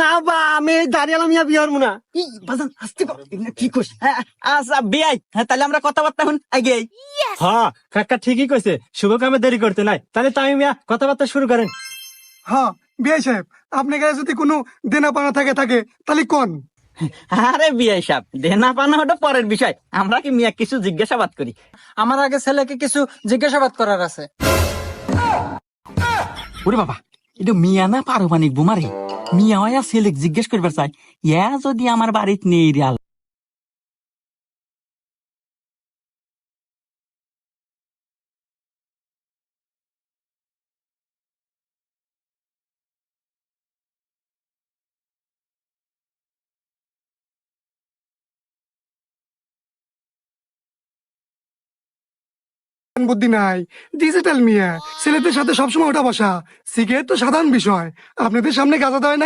না বা আমি দাঁড়িয়ে মিয়া বিয়ে হবো না। বাজান আসতে কি কইস? আচ্ছা বিয়াই, তাহলে আমরা কথাবার্তা এখন আগে। হ্যাঁ কাকা ঠিকই কইছে, শুভ কামে দেরি করতে নাই। তাহলে তামিম মিয়া কথাবার্তা শুরু করেন। হ্যাঁ বিআই সাহেব, আপনার কাছে যদি কোনো দেনা পানা থাকে তাহলে কোন। আরে বিয়াই সাহেব, দেনা পানা ওটা পরের বিষয়, আমরা কি মিয়া কিছু জিজ্ঞাসাবাদ করি। আমার আগে ছেলেকে কিছু জিজ্ঞাসাবাদ করার আছে। ওরে বাবা, এটা মিয়া না পারমাণিক বোমারে? মিয়া হইয়া ছেলে জিজ্ঞেস করবার চাই, ইয়া যদি আমার বাড়িতে নেই রিয়াল। বুদ্ধি নাই, ডিজিটাল মিয়া, ছেলেদের সাথে সবসময় ওটা বসা। সিগারেট তো সাধারণ বিষয়, আপনাদের সামনে গাঁজা দেয় না।